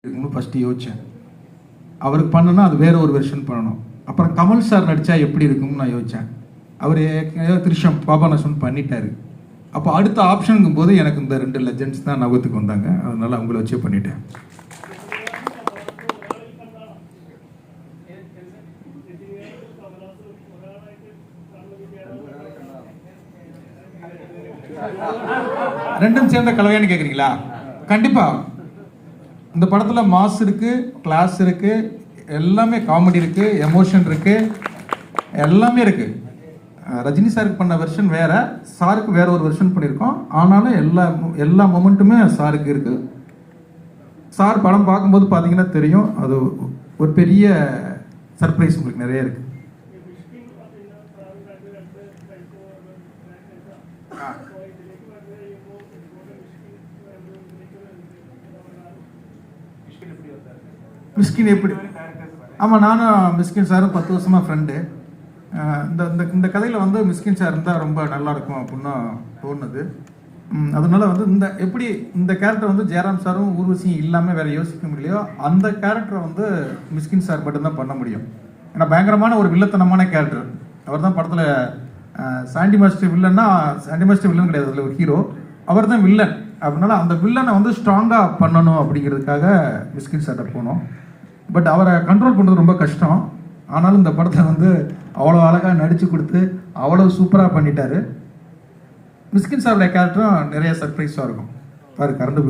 இருக்குன்னு ஃபஸ்ட்டு யோசித்தேன். அவருக்கு பண்ணணும்னா அது வேற ஒரு வெர்ஷன் பண்ணணும். அப்புறம் கமல் சார் நடித்தா எப்படி இருக்கும்னு நான் யோசித்தேன். அவர் திருஷ்யம் பாபநாசன் பண்ணிட்டாரு. அப்போ அடுத்த ஆப்ஷனுங்கும் போது எனக்கு இந்த 2 லெஜெண்ட்ஸ் தான் ஞாபகத்துக்கு வந்தாங்க. அதனால அவங்கள வச்சே பண்ணிட்டேன். ரெண்டும் சேர்ந்த கலவையான்னு கேட்குறீங்களா? கண்டிப்பா. இந்த படத்துல மாஸ் இருக்கு, கிளாஸ் இருக்கு, எல்லாமே காமெடி இருக்கு, எமோஷன் இருக்கு, எல்லாமே இருக்கு. ரஜினி சாருக்கு பண்ண வெர்ஷன் வேற, சாருக்கு வேற ஒரு வெர்ஷன் பண்ணியிருக்கோம். ஆனாலும் எல்லா மொமெண்ட்டுமே சாருக்கு இருக்கு. சார் படம் பார்க்கும்போது பார்த்தீங்கன்னா தெரியும், அது ஒரு பெரிய சர்ப்ரைஸ் உங்களுக்கு நிறைய இருக்கு. மிஸ்கின் எப்படி? ஆமாம், நானும் மிஸ்கின் சாரும் 10 வருஷமாக ஃப்ரெண்டு. இந்த கதையில் வந்து மிஸ்கின் சார் இருந்தால் ரொம்ப நல்லாயிருக்கும் அப்படின்னு தோணுது. அதனால வந்து எப்படி இந்த கேரக்டர் வந்து ஜெயராம் சாரும் ஊர்வசியும் இல்லாமல் வேறு யோசிக்க முடியலையோ, அந்த கேரக்டரை வந்து மிஸ்கின் சார் மட்டும்தான் பண்ண முடியும். ஏன்னா பயங்கரமான ஒரு வில்லத்தனமான கேரக்டர். அவர் தான் படத்தில் சாண்டி மாஸ்டர் வில்லன்னா, சாண்டி மாஸ்டர் வில்லன் கிடையாது, அதில் ஒரு ஹீரோ, அவர் தான் வில்லன். அப்படின்னால அந்த வில்லனை வந்து ஸ்ட்ராங்காக பண்ணணும் அப்படிங்கிறதுக்காக மிஸ்கின் சார்ட்ட போனோம். பட் அவரை கண்ட்ரோல் பண்ணுறது ரொம்ப கஷ்டம். ஆனாலும் இந்த படத்தை வந்து அவ்வளோ அழகாக நடித்து கொடுத்து அவ்வளோ சூப்பராக பண்ணிட்டாரு. மிஸ்கின் சாருடைய கேரக்டரும் நிறைய சர்ப்ரைஸாக இருக்கும். பாரு கரண்ட்